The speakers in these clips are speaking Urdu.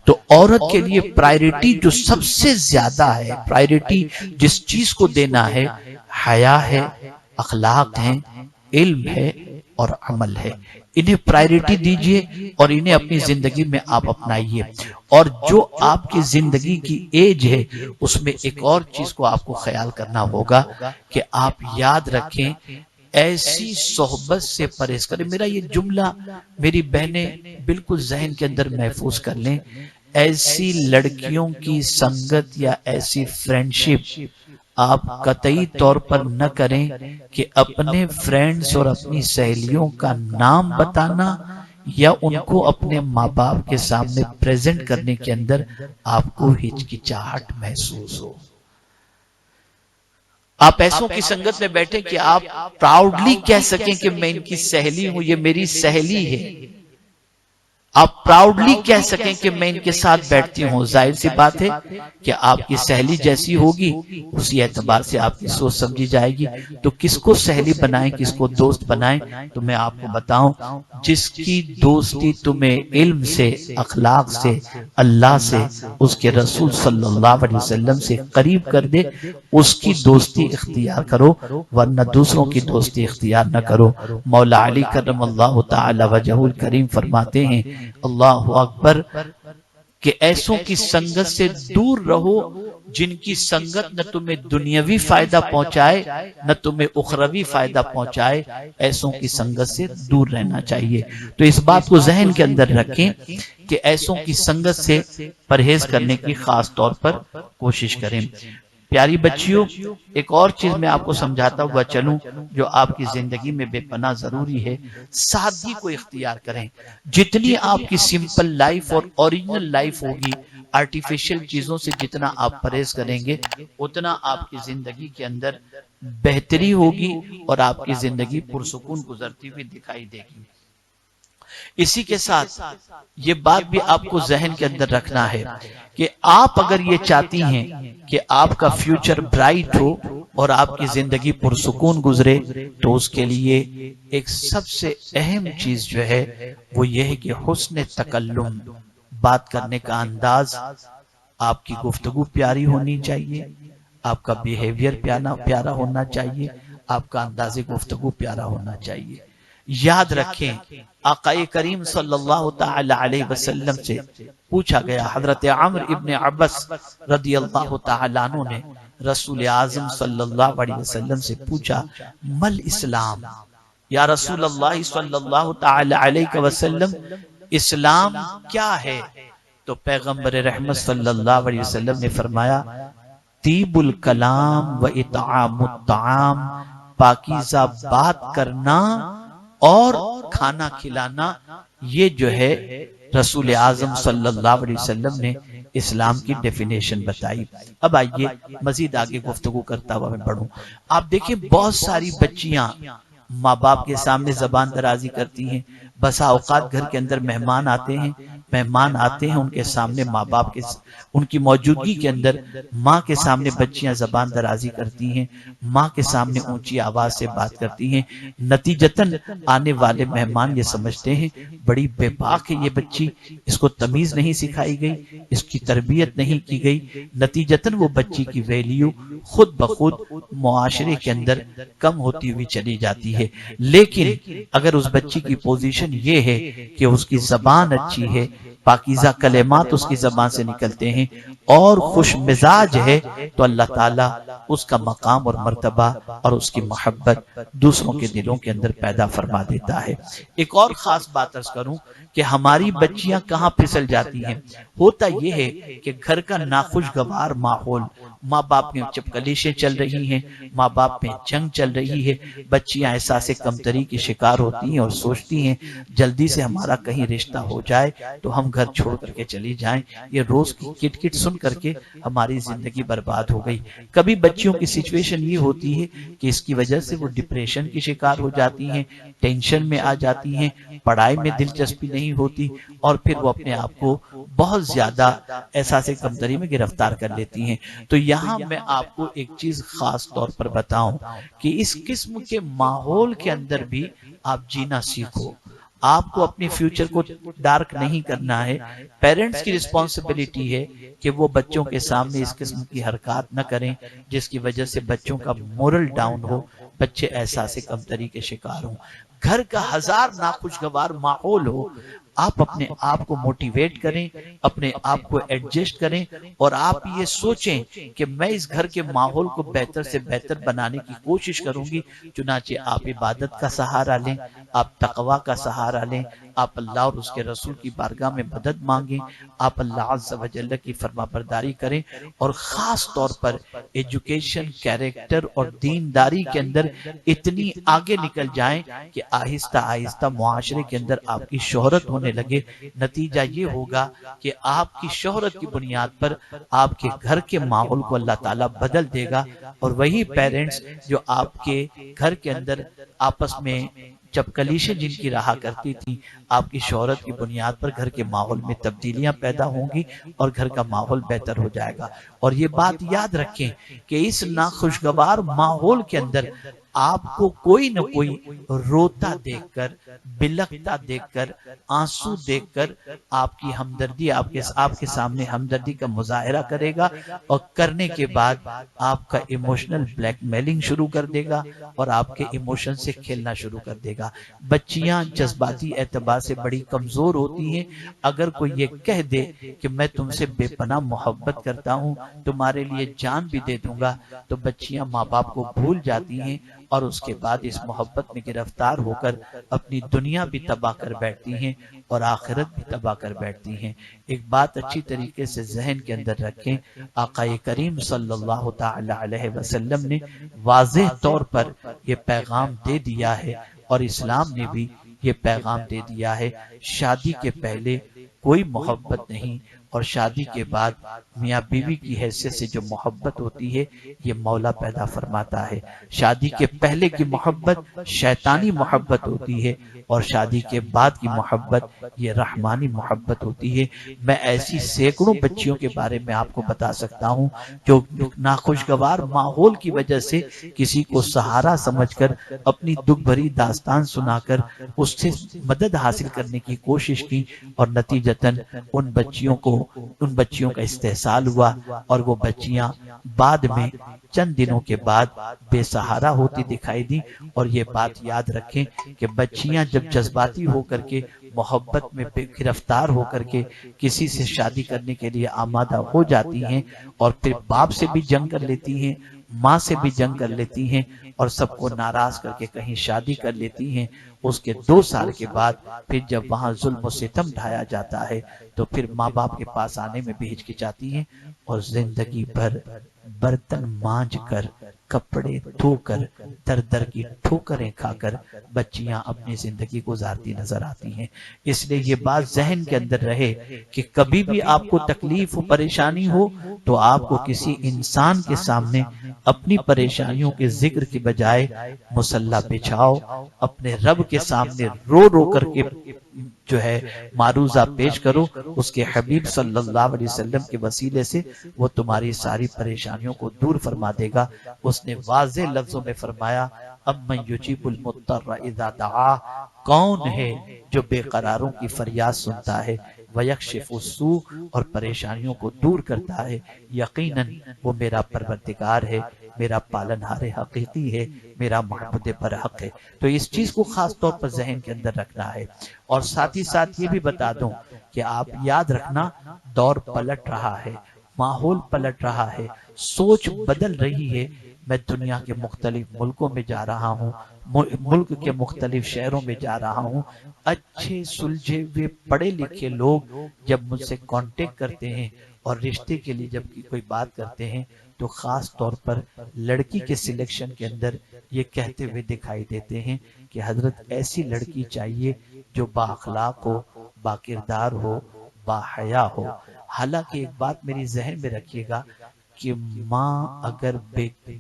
تو عورت کے لیے پرائرٹی جو سب سے زیادہ ہے، پرائرٹی جس چیز کو دینا ہے، حیا ہے، اخلاق ہیں، علم ہے اور عمل ہے۔ انہیں پرائرٹی دیجئے اور انہیں اپنی زندگی میں آپ اپنائیے۔ اور جو آپ کی زندگی کی ایج ہے اس میں ایک اور چیز کو آپ کو خیال کرنا ہوگا کہ آپ یاد رکھیں ایسی صحبت سے پرہیز کریں۔ میرا یہ جملہ میری بہنیں بالکل ذہن کے اندر محفوظ کر لیں، ایسی لڑکیوں کی سنگت یا ایسی فرینڈشپ آپ قطعی طور پر نہ کریں کہ اپنے فرینڈز اور اپنی سہیلیوں کا نام بتانا یا ان کو اپنے ماں باپ کے سامنے پریزنٹ کرنے کے اندر آپ کو ہچکچاہٹ محسوس ہو۔ آپ ایسوں کی سنگت میں بیٹھیں کہ آپ پراؤڈلی کہہ سکیں کہ میں ان کی سہیلی ہوں، یہ میری سہیلی ہے۔ آپ پراؤڈلی کہہ سکیں کہ میں ان کے ساتھ بیٹھتی ہوں۔ ظاہر سی بات ہے کہ آپ کی سہیلی جیسی ہوگی اسی اعتبار سے آپ کی سوچ سمجھی جائے گی۔ تو کس کو سہیلی بنائیں، کس کو دوست بنائیں؟ تو میں آپ کو بتاؤں، جس کی دوستی تمہیں علم سے، اخلاق سے، اللہ سے، اس کے رسول صلی اللہ علیہ وسلم سے قریب کر دے، اس کی دوستی اختیار کرو، ورنہ دوسروں کی دوستی اختیار نہ کرو۔ مولا علی کرم اللہ تعالی وجہہ الکریم فرماتے ہیں، اللہ اکبر، کہ ایسوں کی سنگت سے دور رہو جن کی سنگت نہ تمہیں دنیاوی فائدہ پہنچائے نہ تمہیں اخروی فائدہ پہنچائے، ایسوں کی سنگت سے دور رہنا چاہیے۔ تو اس بات کو ذہن کے اندر رکھیں کہ ایسوں کی سنگت سے پرہیز کرنے کی خاص طور پر کوشش کریں۔ پیاری بچیوں، ایک اور چیز میں آپ کو سمجھاتا ہوا چلوں جو آپ کی زندگی میں بے پناہ ضروری ہے، سادگی کو اختیار کریں۔ جتنی آپ کی سمپل لائف اور اوریجنل لائف ہوگی، آرٹیفیشل چیزوں سے جتنا آپ پرہیز کریں گے اتنا آپ کی زندگی کے اندر بہتری ہوگی اور آپ کی زندگی پرسکون گزرتی ہوئی دکھائی دے گی۔ اسی کے ساتھ یہ بات بھی آپ کو ذہن کے اندر رکھنا ہے کہ آپ اگر یہ چاہتی ہیں کہ آپ کا فیوچر برائٹ ہو اور آپ کی زندگی پرسکون گزرے، تو اس کے لیے ایک سب سے اہم چیز جو ہے وہ یہ ہے کہ حسن تکلم، بات کرنے کا انداز، آپ کی گفتگو پیاری ہونی چاہیے، آپ کا بیہیویئر پیارا ہونا چاہیے، آپ کا انداز گفتگو پیارا ہونا چاہیے۔ یاد رکھیں، آقا کریم صلی اللہ تعالی علیہ وسلم سے پوچھا گیا، حضرت عمر ابن عبس رضی اللہ تعالیٰ عنہ نے رسول اعظم صلی اللہ علیہ وسلم سے پوچھا، مل اسلام، یا رسول اللہ صلی اللہ تعالی علیہ وسلم اسلام کیا ہے؟ تو پیغمبر رحمت صلی اللہ علیہ وسلم نے فرمایا، طیب الکلام و اطعام الطعام، پاکیزہ بات کرنا اور کھانا کھلانا، یہ جو ہے رسول اعظم صلی اللہ علیہ وسلم نے اسلام کی ڈیفینیشن بتائی۔ اب آئیے مزید آگے گفتگو کرتا ہوا میں بڑھوں۔ آپ دیکھیں بہت ساری بچیاں ماں باپ کے سامنے زبان درازی کرتی ہیں، بسا اوقات گھر کے اندر مہمان آتے ہیں ان کے سامنے ماں باپ کے ان کی موجودگی کے اندر ماں کے سامنے بچیاں زبان درازی کرتی ہیں، ماں کے سامنے اونچی آواز سے بات کرتی ہیں۔ نتیجتاً آنے والے مہمان یہ سمجھتے ہیں بڑی بے باک ہے یہ بچی، اس کو تمیز نہیں سکھائی گئی، اس کی تربیت نہیں کی گئی، نتیجتاً وہ بچی کی ویلیو خود بخود معاشرے کے اندر کم ہوتی ہوئی چلی جاتی ہے۔ لیکن اگر اس بچی کی پوزیشن یہ ہے کہ اس کی زبان اچھی ہے، پاکیزہ کلمات اس کی زبان سے نکلتے ہیں اور خوش مزاج ہے، تو اللہ تعالیٰ اس کا مقام اور مرتبہ اور اس کی محبت دوسروں کے دلوں کے اندر پیدا فرما دیتا ہے۔ ایک اور خاص بات عرض کروں کہ ہماری بچیاں کہاں پھسل جاتی ہیں، ہوتا یہ ہے کہ گھر کا ناخوشگوار ماحول، ماں باپ میں چپکلیشیں چل رہی ہیں، ماں باپ میں جنگ چل رہی ہے، بچیاں احساس کمتری کی شکار ہوتی ہیں اور سوچتی ہیں جلدی سے ہمارا کہیں رشتہ ہو جائے تو ہم گھر چھوڑ کر کے چلی جائیں، یہ روز کی کٹ کٹ سن کر کے ہماری زندگی برباد ہو گئی۔ کبھی بچیوں کی سچویشن یہ ہوتی ہے کہ اس کی وجہ سے وہ ڈپریشن کی شکار ہو جاتی ہیں، ٹینشن میں آ جاتی ہیں، پڑھائی میں دلچسپی نہیں ہوتی اور پھر وہ اپنے آپ کو بہت زیادہ احساس کمتری میں گرفتار کر لیتی ہیں۔ تو یہاں میں آپ کو ایک چیز خاص طور پر بتاؤں کہ اس قسم کے ماحول کے اندر بھی آپ جینا سیکھو، آپ کو اپنے فیوچر کو ڈارک نہیں کرنا ہے. پیرنٹس کی رسپانسبلٹی ہے کہ وہ بچوں کے سامنے اس قسم کی حرکات نہ کریں جس کی وجہ سے بچوں کا مورل ڈاؤن ہو، بچے احساس کمتری کے شکار ہوں. گھر کا ہزار ناخوشگوار ماحول ہو، آپ اپنے آپ کو موٹیویٹ کریں، اپنے آپ کو ایڈجسٹ کریں، اور آپ یہ سوچیں کہ میں اس گھر کے ماحول کو بہتر سے بہتر بنانے کی کوشش کروں گی. چنانچہ آپ عبادت کا سہارا لیں، آپ تقوی کا سہارا لیں، آپ اللہ اور اس کے رسول کی بارگاہ میں مدد مانگیں، آپ اللہ عز و جل کی فرما برداری کریں، اور خاص طور پر ایجوکیشن، کیریکٹر اور دینداری کے اندر اتنی آگے نکل جائیں کہ آہستہ آہستہ معاشرے کے اندر آپ کی شہرت ہونے لگے. نتیجہ یہ ہوگا کہ آپ کی شہرت کی بنیاد پر آپ کے گھر کے ماحول کو اللہ تعالیٰ بدل دے گا، اور وہی پیرنٹس جو آپ کے گھر کے اندر آپس میں چپکلیشیں جن کی رہا کرتی تھی، آپ کی شہرت کی بنیاد پر گھر کے ماحول میں تبدیلیاں پیدا ہوں گی اور گھر کا ماحول بہتر ہو جائے گا. اور یہ بات یاد رکھیں کہ اس ناخوشگوار ماحول کے اندر آپ کو کوئی نہ کوئی روتا دیکھ کر، بلکتا دیکھ کر، آنسو دیکھ کر آپ کی ہمدردی، آپ کے سامنے ہمدردی کا مظاہرہ کرے گا، اور کرنے کے بعد آپ کا ایموشنل بلیک میلنگ شروع کر دے گا اور آپ کے ایموشن سے کھیلنا شروع کر دے گا. بچیاں جذباتی اعتبار سے بڑی کمزور ہوتی ہیں. اگر کوئی یہ کہہ دے کہ میں تم سے بے پناہ محبت کرتا ہوں، تمہارے لیے جان بھی دے دوں گا، تو بچیاں ماں باپ کو بھول جاتی ہیں اور اس کے بعد اس محبت میں گرفتار ہو کر اپنی دنیا بھی تباہ کر بیٹھتی ہیں اور آخرت بھی تباہ کر بیٹھتی ہیں. ایک بات اچھی طریقے سے ذہن کے اندر رکھیں، آقا کریم صلی اللہ تعالی علیہ وسلم نے واضح طور پر یہ پیغام دے دیا ہے، اور اسلام نے بھی یہ پیغام دے دیا ہے، شادی کے پہلے کوئی محبت نہیں، اور شادی کے بعد میاں بیوی کی حیثیت سے جو محبت ہوتی ہے یہ مولا پیدا فرماتا ہے. شادی کے پہلے کی محبت شیطانی محبت ہوتی ہے، اور شادی کے بعد کی محبت یہ رحمانی محبت ہوتی ہے. میں ایسی سینکڑوں بچیوں کے بارے میں آپ کو بتا سکتا ہوں جو ناخوشگوار ماحول کی وجہ سے کسی کو سہارا سمجھ کر اپنی دکھ بھری داستان سنا کر اس سے مدد حاصل کرنے کی کوشش کی، اور نتیجتاً ان بچیوں کا استحصال ہوا، اور وہ بچیاں بعد میں چند دنوں کے بعد بے سہارا ہوتی دکھائی دی. اور یہ بات یاد رکھیں کہ بچیاں جب جذباتی ہو کر کے، محبت میں گرفتار ہو کر کے کسی سے شادی کرنے کے لیے آمادہ ہو جاتی ہیں، اور پھر باپ سے بھی جنگ کر لیتی ہیں، ماں سے بھی جنگ کر لیتی ہیں، اور سب کو ناراض کر کے کہیں شادی کر لیتی ہیں، اس کے 2 سال کے بعد پھر جب وہاں ظلم و ستم ڈھایا جاتا ہے تو پھر ماں باپ کے پاس آنے میں بھی ہچکچاتی ہیں، اور زندگی بھر برتن مانج کر، کپڑے دھو کر، در در کی ٹھوکریں کھا کر بچیاں اپنی زندگی گزارتی نظر آتی ہیں. اس لیے یہ بات ذہن کے اندر رہے کہ کبھی بھی آپ کو تکلیف و پریشانی ہو تو آپ کو کسی انسان کے سامنے اپنی پریشانیوں کے ذکر کی بجائے مصلی بچھاؤ، اپنے رب کے سامنے رو رو کر کے جو ہے معروضہ پیش کرو. اس کے حبیب صلی اللہ علیہ وسلم کے وسیلے سے وہ تمہاری ساری پریشانیوں کو دور فرما دے گا. اس نے واضح لفظوں میں فرمایا، امن یجیب المضطر اذا دعا، کون ہے جو بے قراروں کی فریاد سنتا ہے، ویکشف السوء، اور پریشانیوں کو دور کرتا ہے، یقیناً وہ میرا پروردگار ہے، میرا پالنہار حقیقی ہے، میرا معبود برحق ہے. تو اس چیز کو خاص طور پر ذہن کے اندر رکھنا ہے. اور ساتھ ہی ساتھ یہ بھی بتا دوں کہ آپ یاد رکھنا، دور پلٹ رہا ہے، ماحول پلٹ رہا ہے، سوچ بدل رہی ہے. میں دنیا کے مختلف ملکوں میں جا رہا ہوں، ملک کے مختلف شہروں میں جا رہا ہوں. اچھے سلجھے ہوئے پڑھے لکھے لوگ جب مجھ سے کانٹیکٹ کرتے ہیں اور رشتے کے لیے جب کوئی بات کرتے ہیں تو خاص طور پر لڑکی کے سلیکشن کے اندر یہ کہتے ہوئے دکھائی دیتے ہیں کہ حضرت ایسی لڑکی چاہیے جو با اخلاق ہو، با کردار ہو، با حیا ہو. حالانکہ ایک بات میری ذہن میں رکھیے گا کہ ماں اگر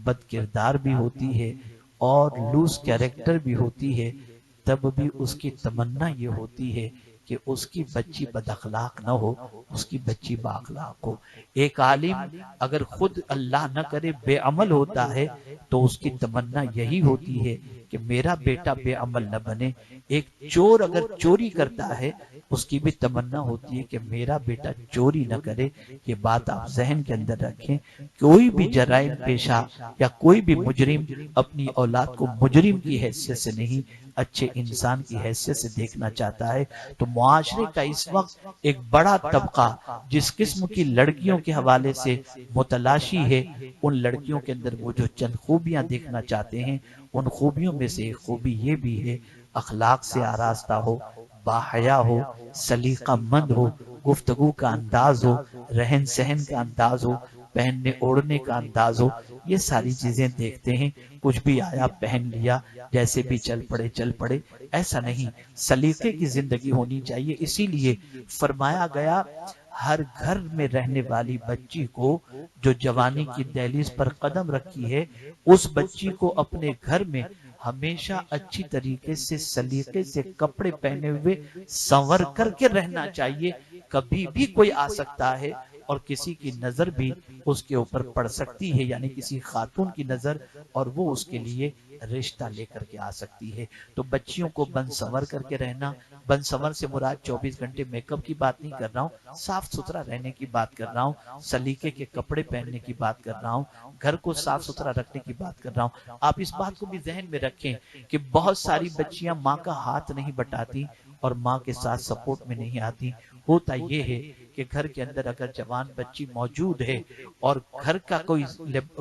بد کردار بھی ہوتی ہے اور لوز کیریکٹر بھی ہوتی ہے، تب بھی اس کی تمنا یہ ہوتی ہے کہ اس کی بچی بد اخلاق نہ ہو، اس کی بچی با اخلاق ہو. ایک عالم اگر خود اللہ نہ کرے بے عمل ہوتا ہے تو اس کی تمنا یہی ہوتی ہے کہ میرا بیٹا بے عمل نہ بنے. ایک چور اگر چوری کرتا ہے اس کی بھی تمنا ہوتی ہے کہ میرا بیٹا چوری نہ کرے. یہ بات آپ ذہن کے اندر رکھیں. کوئی بھی جرائم پیشہ یا کوئی بھی مجرم اپنی اولاد کو مجرم کی حیثیت سے نہیں، اچھے انسان کی حیثیت سے دیکھنا چاہتا ہے. تو معاشرے کا اس وقت ایک بڑا طبقہ جس قسم کی لڑکیوں کے حوالے سے متلاشی ہے، ان لڑکیوں کے اندر وہ جو چند خوبیاں دیکھنا چاہتے ہیں، ان خوبیوں میں سے ایک خوبی یہ بھی ہے اخلاق سے آراستہ ہو، باحیا ہو، سلیقہ مند ہو، گفتگو کا انداز ہو، رہن سہن کا انداز ہو، پہننے اوڑھنے کا انداز ہو. یہ ساری چیزیں دیکھتے ہیں. کچھ بھی آیا پہن لیا، جیسے بھی چل پڑے، ایسا نہیں. سلیقے کی زندگی ہونی چاہیے. اسی لیے فرمایا گیا ہر گھر میں رہنے والی بچی کو جو جوانی کی دہلیز پر قدم رکھی ہے، اس بچی کو اپنے گھر میں ہمیشہ اچھی طریقے سے سلیقے سے کپڑے پہنے ہوئے سنور کر کے رہنا چاہیے. کبھی بھی کوئی آ سکتا ہے اور کسی کی نظر بھی اس کے اوپر پڑ سکتی ہے، یعنی کسی خاتون کی نظر، اور وہ اس کے لیے رشتہ لے کر کے آ سکتی ہے. تو بچیوں کو بن سنور کر کے رہنا، بن سنور سے مراد 24 گھنٹے میک اپ کی بات نہیں کر رہا ہوں، صاف ستھرا رہنے کی بات کر رہا ہوں، سلیقے کے کپڑے پہننے کی بات کر رہا ہوں، گھر کو صاف ستھرا رکھنے کی بات کر رہا ہوں. آپ اس بات کو بھی ذہن میں رکھیں کہ بہت ساری بچیاں ماں کا ہاتھ نہیں بٹاتی اور ماں کے ساتھ سپورٹ میں نہیں آتی. ہوتا یہ ہے کہ گھر کے اندر اگر جوان بچی موجود ہے اور گھر کا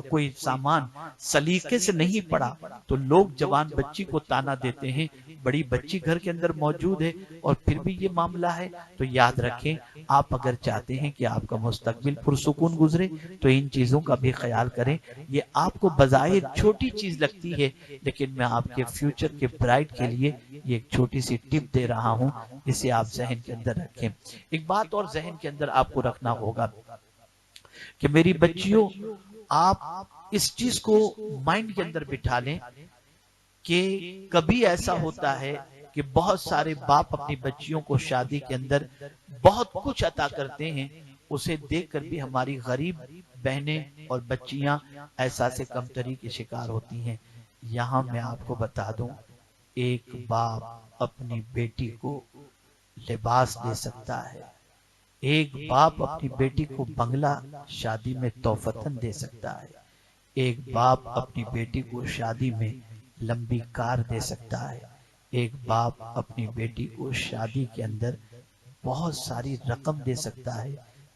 کوئی سامان سلیقے سے نہیں پڑا تو لوگ جوان بچی کو تانا دیتے ہیں. بڑی بچی گھر کے اندر موجود ہے اور پھر بھی یہ معاملہ ہے. تو یاد رکھیں، آپ اگر چاہتے ہیں کہ آپ کا مستقبل پرسکون گزرے تو ان چیزوں کا بھی خیال کریں. یہ آپ کو بظاہر چھوٹی چیز لگتی ہے، لیکن میں آپ کے فیوچر کے برائٹ کے لیے یہ ایک چھوٹی سی ٹپ دے رہا ہوں. اسے آپ ذہن کے اندر رکھیں. ایک بات اور ذہن کے اندر آپ کو رکھنا ہوگا کہ میری بچیوں، آپ اس چیز کو مائنڈ کے اندر بٹھا لیں کہ کبھی ایسا ہوتا ہے کہ بہت سارے باپ اپنی بچیوں کو شادی کے اندر بہت کچھ عطا کرتے ہیں، اسے دیکھ کر بھی ہماری غریب بہنیں اور بچیاں احساس کمتری کے شکار ہوتی ہیں. یہاں میں آپ کو بتا دوں، ایک باپ اپنی بیٹی کو لباس دے سکتا ہے، ایک باپ اپنی بیٹی کو بنگلہ شادی میں تحفتاً دے سکتا ہے، ایک باپ اپنی بیٹی کو شادی میں لمبی کار دے سکتا ہے، ایک باپ اپنی بیٹی کو شادی کے اندر بہت ساری رقم دے سکتا ہے،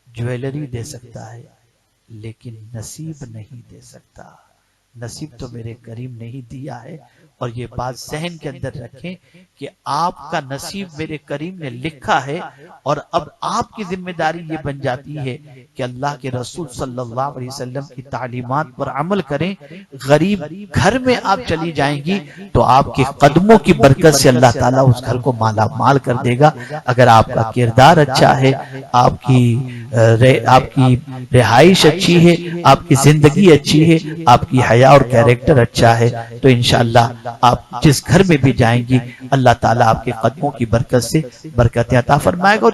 جویلری دے سکتا ہے، لیکن نصیب نہیں دے سکتا. نصیب تو میرے کریم نے ہی دیا ہے. اور یہ بات ذہن کے اندر رکھیں کہ آپ کا نصیب میرے کریم نے لکھا ہے، اور اب آپ کی ذمہ داری یہ بن جاتی ہے کہ اللہ کے رسول صلی اللہ علیہ وسلم کی تعلیمات پر عمل کریں. غریب گھر میں آپ چلی جائیں گی تو آپ کے قدموں کی برکت سے اللہ تعالیٰ اس گھر کو مالا مال کر دے گا. اگر آپ کا کردار اچھا ہے، آپ کی رہائش اچھی ہے، آپ کی زندگی اچھی ہے، آپ کی حیا اور کیریکٹر اچھا ہے، تو انشاءاللہ آپ جس گھر میں بھی جائیں گی اللہ تعالیٰ آپ کے قدموں کی برکت سے برکت عطا فرمائے گا.